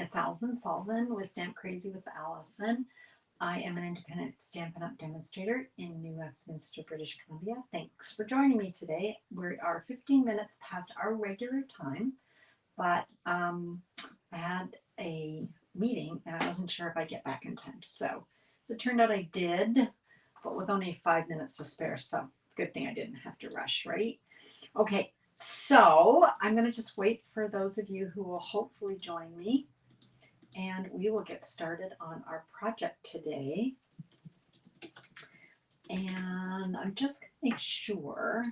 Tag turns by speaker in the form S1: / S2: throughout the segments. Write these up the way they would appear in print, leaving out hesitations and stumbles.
S1: It's Allison Sullivan with Stamp Crazy with Allison. I am an independent Stampin' Up! Demonstrator in New Westminster, British Columbia. Thanks for joining me today. We are 15 minutes past our regular time, but I had a meeting and I wasn't sure if I'd get back in time. So as it turned out, I did, but with only 5 minutes to spare. So it's a good thing I didn't have to rush, right? Okay, so I'm going to just wait for those of you who will hopefully join me, and we will get started on our project today. And I'm just going to make sure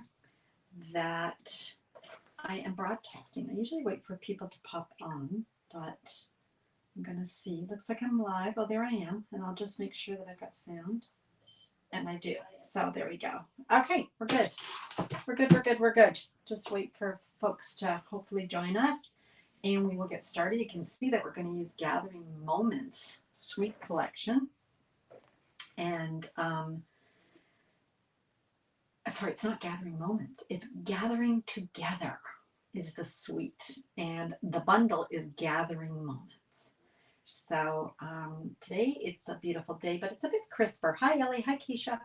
S1: that I am broadcasting. I usually wait for people to pop on, but I'm going to see. Looks like I'm live. Oh, there I am. And I'll just make sure that I've got sound. And I do. So there we go. Okay, we're good. We're good, we're good, we're good. Just wait for folks to hopefully join us and we will get started. You can see that we're going to use Gathering Moments Suite Collection. And, sorry, it's not Gathering Moments. It's Gathering Together is the suite. And the bundle is Gathering Moments. So today it's a beautiful day, but it's a bit crisper. Hi, Ellie. Hi, Keisha.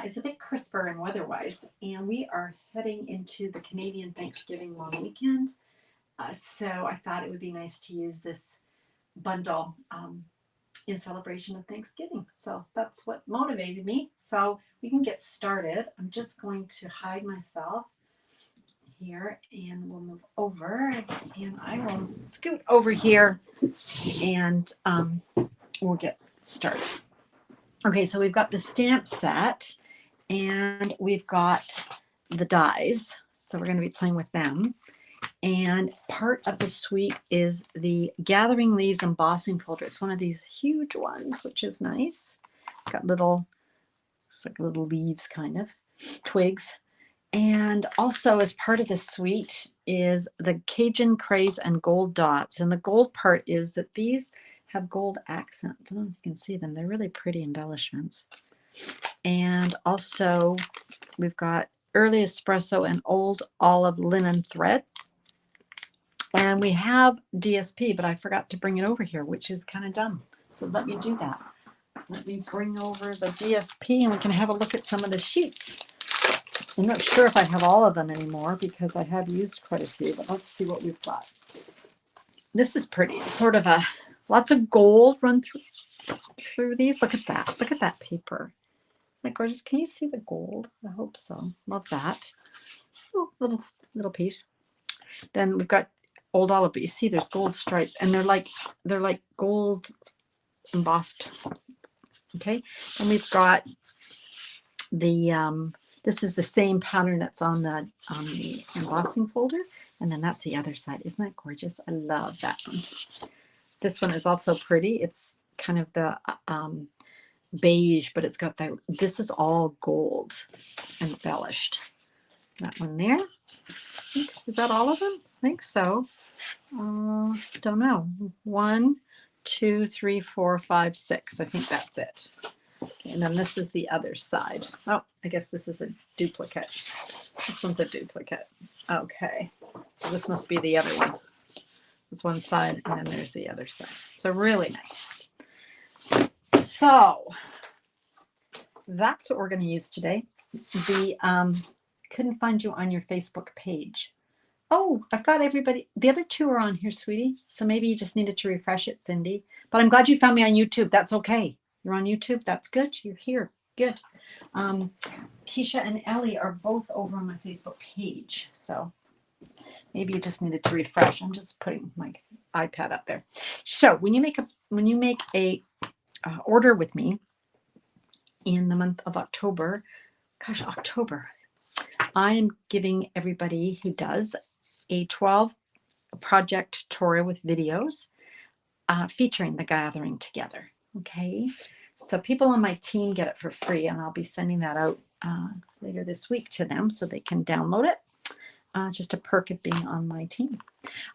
S1: It's a bit crisper and weather-wise, and we are heading into the Canadian Thanksgiving long weekend. So I thought it would be nice to use this bundle in celebration of Thanksgiving. So that's what motivated me. So we can get started. I'm just going to hide myself here, and we'll move over, and I will scoot over here, and we'll get started. Okay, so we've got the stamp set and we've got the dies. So we're going to be playing with them. And part of the suite is the Gathering Leaves embossing folder. It's one of these huge ones, which is nice. It's got little, it's like little leaves kind of, twigs. And also as part of the suite is the Cajun Craze and gold dots. And the gold part is that these have gold accents. I don't know if you can see them. They're really pretty embellishments. And also we've got Early Espresso and Old Olive linen thread. And we have DSP, but I forgot to bring it over here, which is kind of dumb. So let me do that. Let me bring over the DSP and we can have a look at some of the sheets. I'm not sure if I have all of them anymore because I have used quite a few, but let's see what we've got. This is pretty. It's sort of a lots of gold run through these. Look at that. Look at that paper. Isn't that gorgeous? Can you see the gold? I hope so. Love that. Oh, little piece. Then we've got Old Olive, but you see there's gold stripes, and they're like gold embossed. Okay, and we've got the this is the same pattern that's on the embossing folder, and then that's the other side. Isn't that gorgeous? I love that one. This one is also pretty. It's kind of the beige, but it's got that. This is all gold embellished. That one there. Is that all of them? I think so. Don't know. 1, 2, 3, 4, 5, 6. I think that's it. Okay, and then this is the other side. Oh, I guess this is a duplicate. This one's a duplicate. Okay. So this must be the other one. It's one side, and then there's the other side. So really nice. So that's what we're going to use today. The couldn't find you on your Facebook page. Oh, I've got everybody. The other two are on here, sweetie. So maybe you just needed to refresh it, Cindy. But I'm glad you found me on YouTube. That's okay. You're on YouTube. That's good. You're here. Good. Keisha and Ellie are both over on my Facebook page. So maybe you just needed to refresh. I'm just putting my iPad up there. So when you make a order with me in the month of October, gosh, October, I am giving everybody who does a 12 project tutorial with videos featuring the Gathering Together. Okay, so people on my team get it for free, and I'll be sending that out later this week to them so they can download it. Just a perk of being on my team.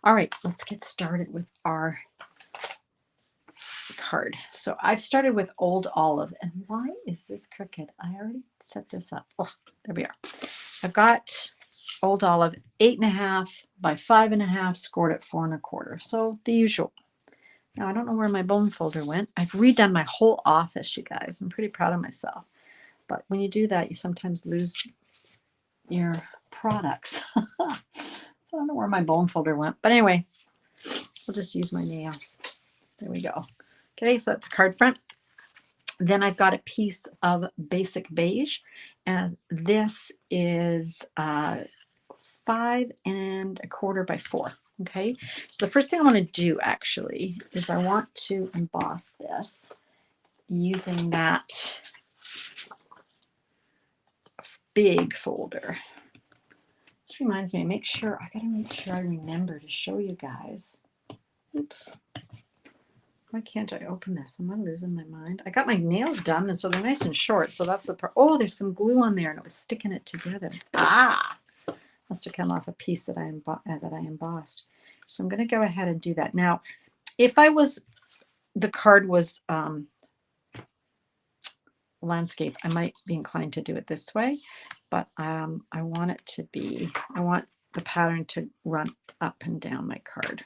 S1: All right, let's get started with our card. So I've started with Old Olive, and why is this crooked? I already set this up. Oh, there we are. I've got Old Olive 8.5 by 5.5, scored at 4 1/4. So the usual. Now, I don't know where my bone folder went. I've redone my whole office, you guys. I'm pretty proud of myself. But when you do that, you sometimes lose your products. So I don't know where my bone folder went. But anyway, we'll just use my nail. There we go. Okay, so that's a card front. Then I've got a piece of basic beige, and this is 5 1/4 by 4. Okay, so the first thing I want to do actually is I want to emboss this using that big folder. This reminds me, I gotta make sure I remember to show you guys. Oops. Why can't I open this? Am I losing my mind? I got my nails done, and so they're nice and short. So that's the part. Oh, there's some glue on there, and it was sticking it together. Ah, must have come off a piece that I embossed. So I'm going to go ahead and do that. Now, if the card was landscape, I might be inclined to do it this way, but I want the pattern to run up and down my card.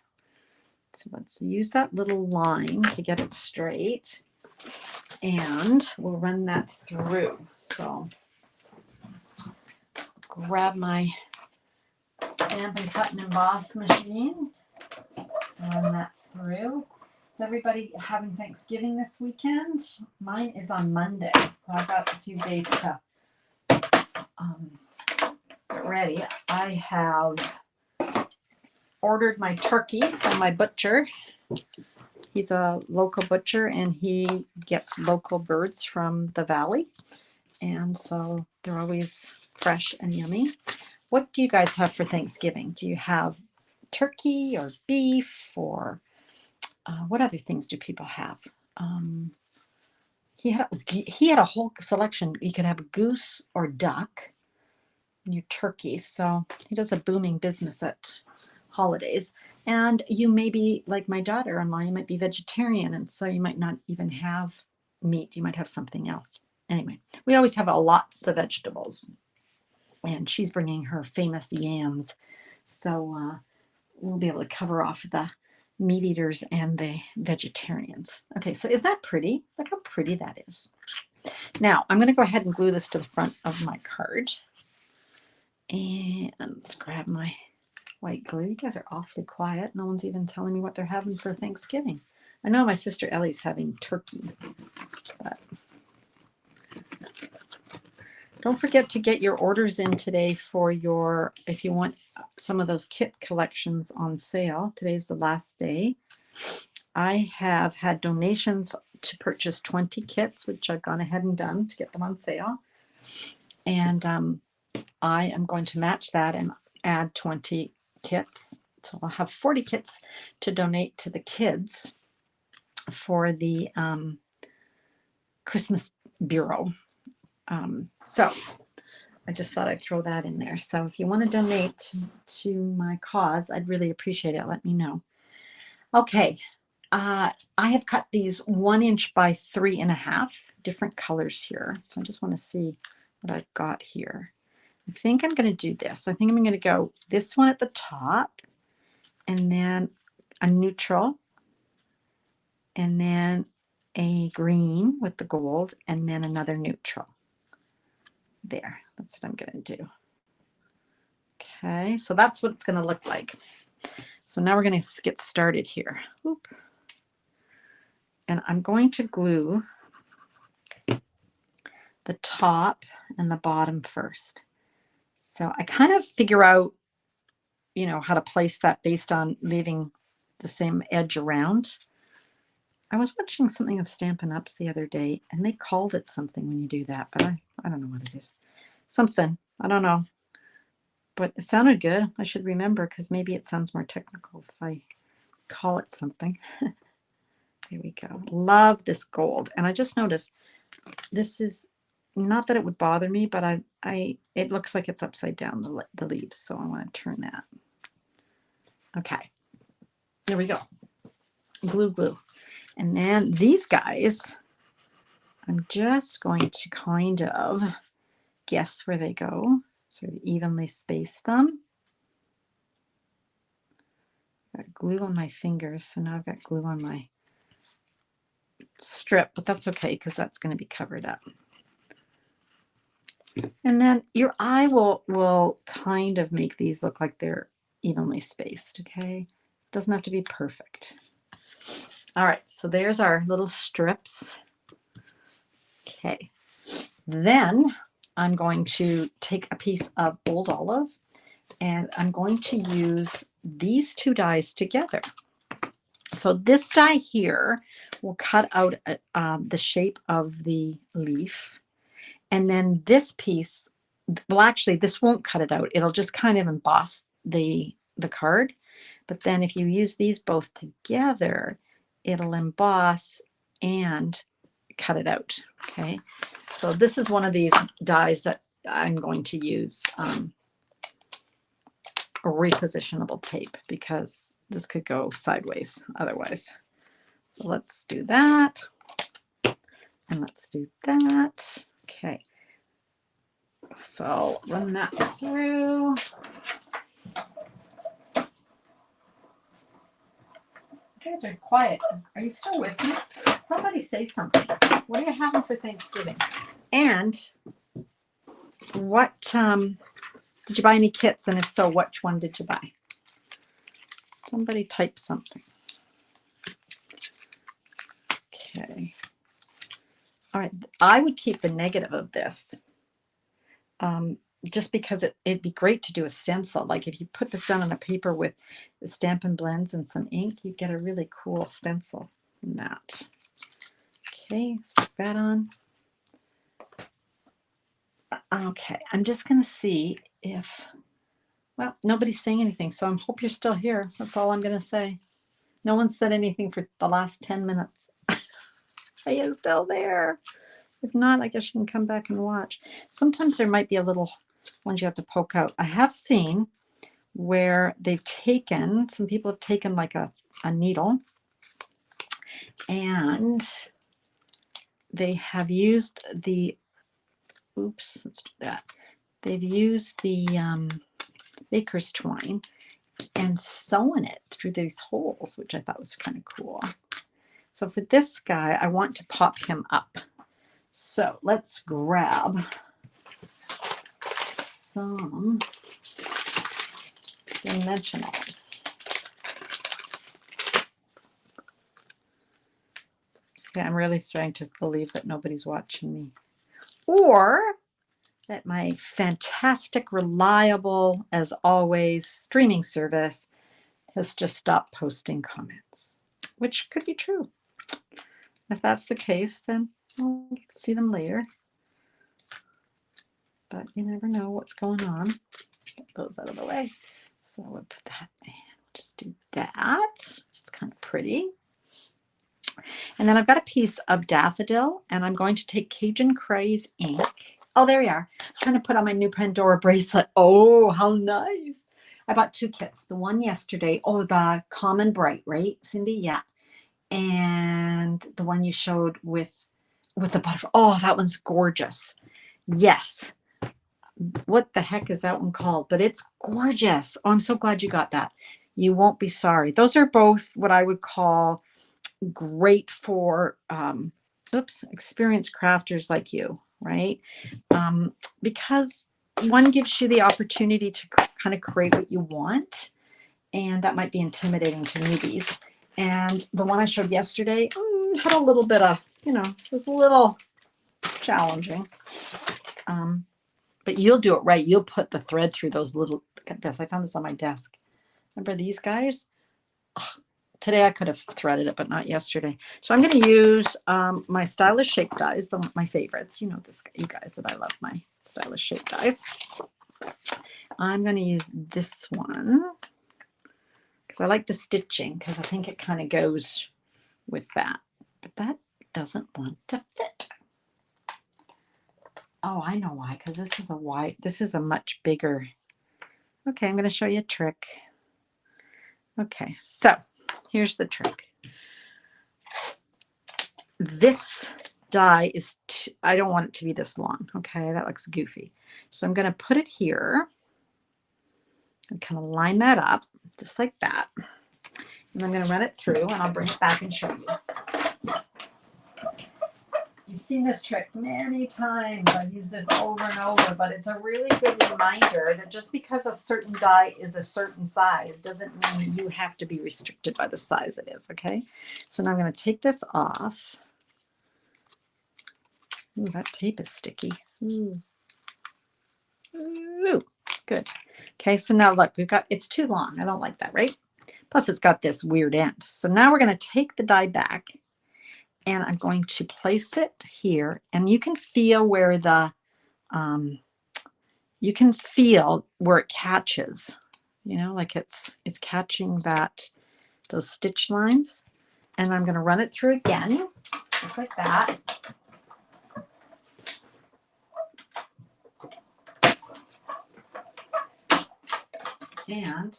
S1: So let's use that little line to get it straight, and we'll run that through. So grab my Stampin' Cut and Emboss machine, run that through. Is everybody having Thanksgiving this weekend? Mine is on Monday, so I've got a few days to get ready. I have ordered my turkey from my butcher. He's a local butcher, and he gets local birds from the valley, and so they're always fresh and yummy. What do you guys have for Thanksgiving? Do you have turkey or beef, or what other things do people have? He had a whole selection. You could have goose or duck in your turkey. So he does a booming business at holidays. And you may be like my daughter-in-law, you might be vegetarian, and so you might not even have meat. You might have something else. Anyway, we always have lots of vegetables. And she's bringing her famous yams. So we'll be able to cover off the meat eaters and the vegetarians. Okay, so is that pretty? Look how pretty that is. Now, I'm going to go ahead and glue this to the front of my card. And let's grab my white glue. You guys are awfully quiet. No one's even telling me what they're having for Thanksgiving. I know my sister Ellie's having turkey, but don't forget to get your orders in today if you want some of those kit collections on sale. Today's the last day. I have had donations to purchase 20 kits, which I've gone ahead and done to get them on sale. And I am going to match that and add 20 kits. So I'll have 40 kits to donate to the kids for the Christmas Bureau. So I just thought I'd throw that in there. So if you want to donate to my cause, I'd really appreciate it. Let me know. Okay. I have cut these 1 inch by 3.5 different colors here. So I just want to see what I've got here. I think I'm going to do this. I think I'm going to go this one at the top, and then a neutral, and then a green with the gold, and then another neutral. There, that's what I'm going to do. Okay, so that's what it's going to look like. So now we're going to get started here. Oop. And I'm going to glue the top and the bottom first. So I kind of figure out, how to place that based on leaving the same edge around. I was watching something of Stampin' Ups the other day, and they called it something when you do that, but I don't know what it is. Something, I don't know. But it sounded good. I should remember, because maybe it sounds more technical if I call it something. There we go. Love this gold. And I just noticed this is not that it would bother me, but it looks like it's upside down, the leaves. So I want to turn that. Okay. There we go. Glue. And then these guys, I'm just going to kind of guess where they go. Sort of evenly space them. Got glue on my fingers, so now I've got glue on my strip, but that's okay because that's going to be covered up. And then your eye will kind of make these look like they're evenly spaced, okay? It doesn't have to be perfect. All right, so there's our little strips. Okay, then I'm going to take a piece of Old Olive and I'm going to use these two dies together. So this die here will cut out the shape of the leaf. And then this piece, well, actually, this won't cut it out. It'll just kind of emboss the card. But then if you use these both together, it'll emboss and cut it out. Okay. So this is one of these dies that I'm going to use a repositionable tape because this could go sideways otherwise. So let's do that. And let's do that. Okay. So run that through. You guys are quiet. Are you still with me? Somebody say something. What are you having for Thanksgiving? And what did you buy any kits? And if so, which one did you buy? Somebody type something. Okay. All right. I would keep the negative of this. Just because it'd be great to do a stencil. Like if you put this down on a paper with the Stampin' Blends and some ink, you get a really cool stencil from that. Okay, stick that on. Okay, I'm just going to see if, well, nobody's saying anything, so I hope you're still here. That's all I'm going to say. No one said anything for the last 10 minutes. Are you still there? If not, I guess you can come back and watch. Sometimes there might be a little ones you have to poke out. I have seen where they've taken, some people have taken like a needle and they have used the, oops, let's do that. They've used the baker's twine and sewn it through these holes, which I thought was kind of cool. So for this guy, I want to pop him up. So let's grab some dimensionals. Okay, I'm really starting to believe that nobody's watching me. Or that my fantastic, reliable, as always, streaming service has just stopped posting comments, which could be true. If that's the case, then we'll see them later. But you never know what's going on. Get those out of the way. So we'll put that in. Just do that. It's kind of pretty. And then I've got a piece of daffodil, and I'm going to take Cajun Craze ink. Oh, there you are. I'm trying to put on my new Pandora bracelet. Oh, how nice. I bought two kits. The one yesterday. Oh, the Common Bright, right, Cindy? Yeah. And the one you showed with the butterfly. Oh, that one's gorgeous. Yes. What the heck is that one called? But it's gorgeous. Oh, I'm so glad you got that. You won't be sorry. Those are both what I would call great for experienced crafters like you, right? Because one gives you the opportunity to kind of create what you want, and that might be intimidating to newbies. And the one I showed yesterday had a little bit of, it was a little challenging. But you'll do it right. You'll put the thread through those little, look at this. I found this on my desk. Remember these guys? Oh, today I could have threaded it, but not yesterday. So I'm going to use my Stylish Shape dies, my favorites. You know this, you guys, that I love my Stylish Shape dies. I'm going to use this one because I like the stitching, because I think it kind of goes with that. But that doesn't want to fit. Oh, I know why, because this is a much bigger. Okay, I'm going to show you a trick. Okay, so here's the trick. This die is, I don't want it to be this long. Okay, that looks goofy. So I'm going to put it here and kind of line that up just like that. And I'm going to run it through, and I'll bring it back and show you. seen this trick many times. I've used this over and over, but it's a really good reminder that just because a certain die is a certain size doesn't mean you have to be restricted by the size it is, okay? So now I'm going to take this off. Ooh, that tape is sticky. Ooh. Ooh, good. Okay, so now look, it's too long. I don't like that, right? Plus it's got this weird end. So now we're going to take the die back and I'm going to place it here, and you can feel where it catches, you know, like it's catching those stitch lines. And I'm going to run it through again, just like that. And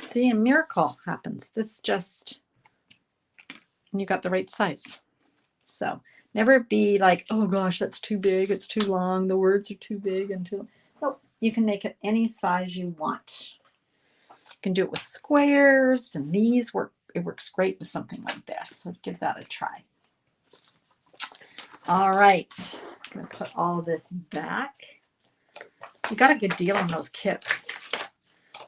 S1: see, a miracle happens. And you got the right size. So never be like, oh gosh, that's too big, it's too long, the words are too big and too. Nope, you can make it any size you want. You can do it with squares, and these work. It works great with something like this. So give that a try. All right, I'm gonna put all this back. You got a good deal on those kits.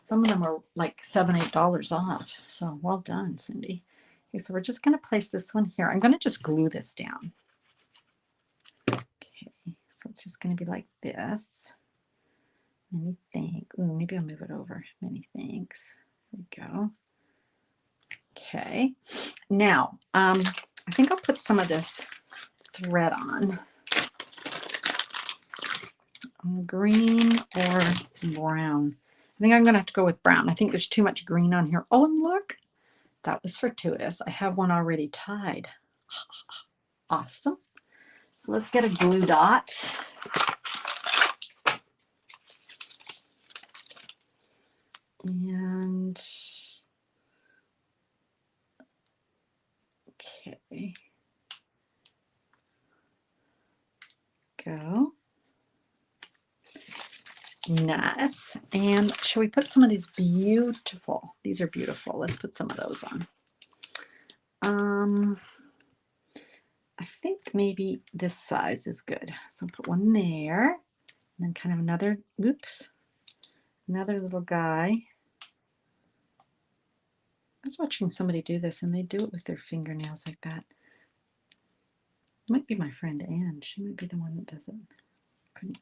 S1: Some of them are like $7, $8 off. So well done, Cindy. Okay, so we're just going to place this one here. I'm going to just glue this down. Okay, so it's just going to be like this. Many thanks. Ooh, maybe I'll move it over. Many thanks. There we go. Okay. Now, I think I'll put some of this thread on. Green or brown. I think I'm going to have to go with brown. I think there's too much green on here. Oh, and look. That was fortuitous. I have one already tied. Awesome. So let's get a glue dot. And okay. Go. Nice. And shall we put some of these beautiful? These are beautiful. Let's put some of those on. I think maybe this size is good. So put one there, and then kind of another, oops, another little guy. I was watching somebody do this, and they do it with their fingernails like that. It might be my friend Anne. She might be the one that does it.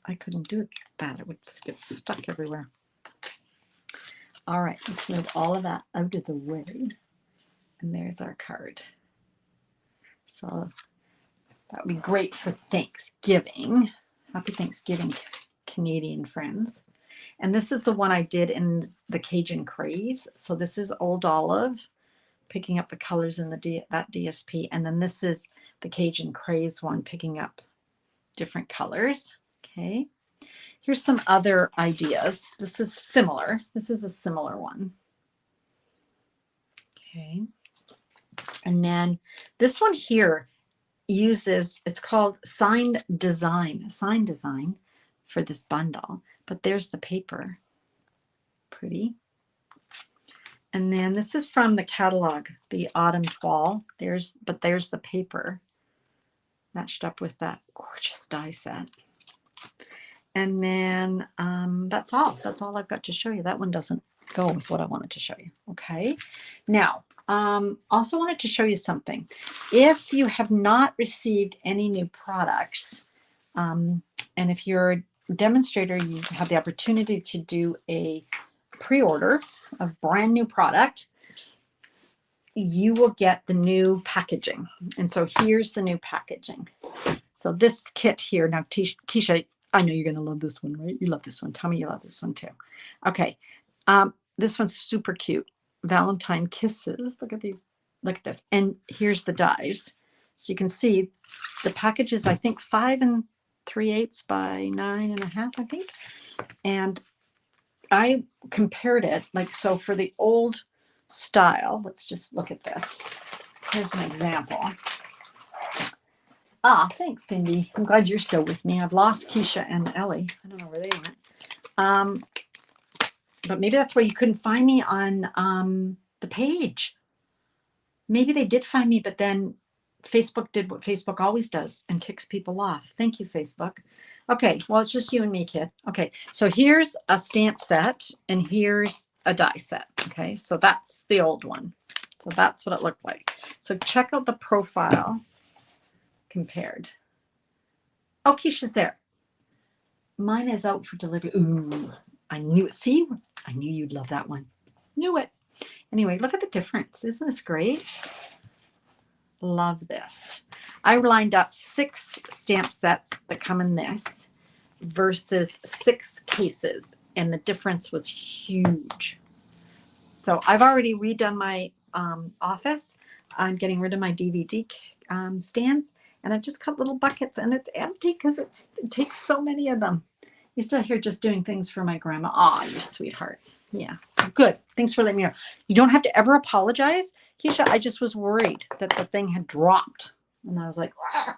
S1: I couldn't do it that. It would just get stuck everywhere. All right, let's move all of that out of the way. And there's our card. So that would be great for Thanksgiving. Happy Thanksgiving, Canadian friends. And this is the one I did in the Cajun Craze. So this is Old Olive, picking up the colors in that DSP. And then this is the Cajun Craze one, picking up different colors. Okay. Here's some other ideas. This is similar. This is a similar one. Okay. And then this one here uses, it's called Sign Design for this bundle. But there's the paper. Pretty. And then this is from the catalog, the Autumn Toile. There's the paper matched up with that gorgeous die set. And then that's all. That's all I've got to show you. That one doesn't go with what I wanted to show you. Okay. Now, also wanted to show you something. If you have not received any new products, and if you're a demonstrator, you have the opportunity to do a pre-order of brand new product, you will get the new packaging. And so here's the new packaging. So this kit here, now Keisha, I know you're going to love this one, right? You love this one. Tell me you love this one too. Okay. This one's super cute. Valentine kisses. Look at these. Look at this. And here's the dies. So you can see the package is, I think, 5 3/8 by 9.5, I think. And I compared it, like, so for the old style, let's just look at this. Here's an example. Ah, thanks, Cindy. I'm glad you're still with me. I've lost Keisha and Ellie. I don't know where they went. But maybe that's why you couldn't find me on the page. Maybe they did find me, but then Facebook did what Facebook always does and kicks people off. Thank you, Facebook. Okay, well, it's just you and me, kid. Okay, so here's a stamp set and here's a die set. Okay, so that's the old one. So that's what it looked like. So check out the profile compared. Oh, Keisha's there. Mine is out for delivery. Ooh, I knew it. See, I knew you'd love that one. Knew it. Anyway, look at the difference. Isn't this great? Love this. I lined up 6 stamp sets that come in this versus 6 cases, and the difference was huge. So I've already redone my office. I'm getting rid of my DVD stands, and I've just cut little buckets, and it's empty because it takes so many of them. You're still here just doing things for my grandma. Aw, you sweetheart. Yeah, good. Thanks for letting me know. You don't have to ever apologize, Keisha. I just was worried that the thing had dropped, and I was like, "Argh."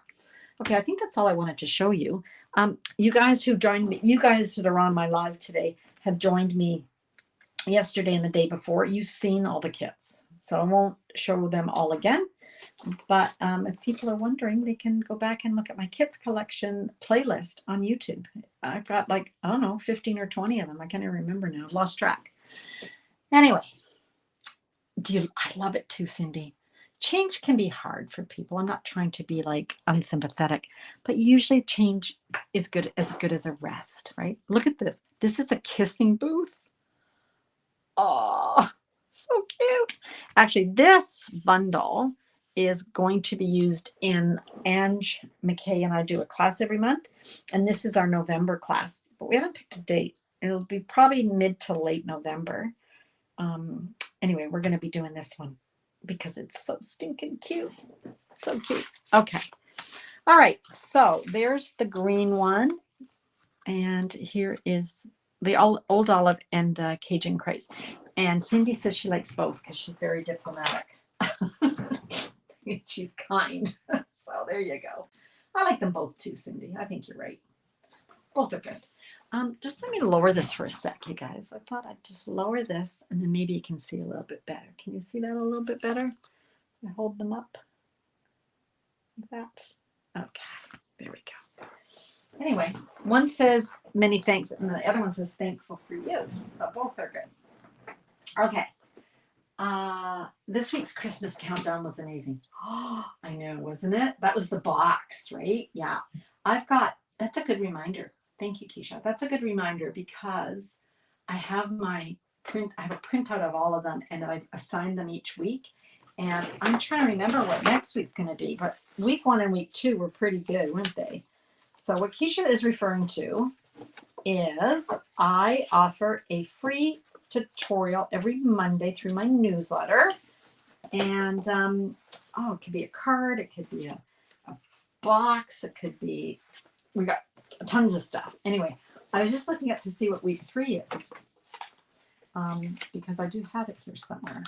S1: Okay, I think that's all I wanted to show you. You guys who joined me, you guys that are on my live today have joined me yesterday and the day before. You've seen all the kits, so I won't show them all again. But if people are wondering, they can go back and look at my kits collection playlist on YouTube. I've got like, I don't know, 15 or 20 of them. I can't even remember now. I've lost track. Anyway, I love it too, Cindy. Change can be hard for people. I'm not trying to be like unsympathetic, but usually change is good as a rest, right? Look at this. This is a kissing booth. Oh, so cute. Actually, this bundle is going to be used in Ange McKay and I do a class every month. And this is our November class, but we haven't picked a date. It'll be probably mid to late November. Anyway, we're going to be doing this one because it's so stinking cute. So cute. Okay. All right. So there's the green one. And here is the Old Olive and the Cajun Craze. And Cindy says she likes both because she's very diplomatic. She's kind. So there you go. I like them both too, Cindy. I think you're right. Both are good. Just let me lower this for a sec, you guys. I thought I'd just lower this and then maybe you can see a little bit better. Can you see that a little bit better? I hold them up like that. Okay, there we go. Anyway, one says many thanks and the other one says thankful for you. So both are good. Okay. This week's Christmas countdown was amazing. Oh, I know, wasn't it? That was the box, right? Yeah. That's a good reminder. Thank you, Keisha. That's a good reminder because I have a printout of all of them and I assign them each week. And I'm trying to remember what next week's going to be, but week 1 and week 2 were pretty good, weren't they? So what Keisha is referring to is I offer a free tutorial every Monday through my newsletter. And it could be a card, it could be a box, it could be, we got tons of stuff. Anyway, I was just looking up to see what week 3 is. Because I do have it here somewhere.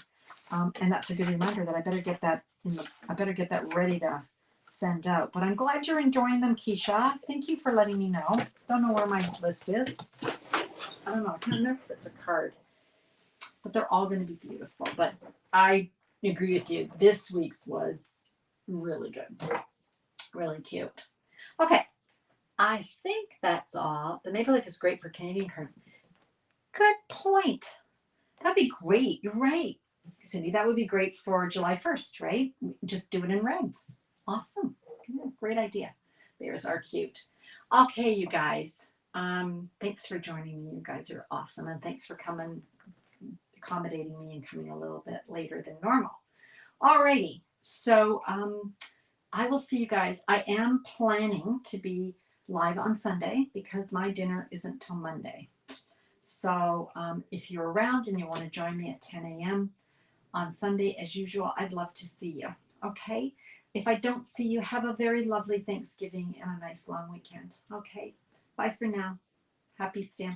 S1: And that's a good reminder that I better get that ready to send out. But I'm glad you're enjoying them, Keisha. Thank you for letting me know. Don't know where my list is. I don't know. I can't remember if it's a card. But they're all going to be beautiful. But I agree with you. This week's was really good. Really cute. Okay. I think that's all. The Maple Leaf is great for Canadian cards. Good point. That'd be great. You're right, Cindy. That would be great for July 1st, right? Just do it in reds. Awesome. Yeah, great idea. Bears are cute. Okay, you guys. Thanks for joining me. You guys are awesome. And thanks for coming, accommodating me and coming a little bit later than normal. Alrighty. So I will see you guys. I am planning to be live on Sunday because my dinner isn't till Monday. So if you're around and you want to join me at 10 a.m. on Sunday, as usual, I'd love to see you. Okay? If I don't see you, have a very lovely Thanksgiving and a nice long weekend. Okay? Bye for now. Happy stamp.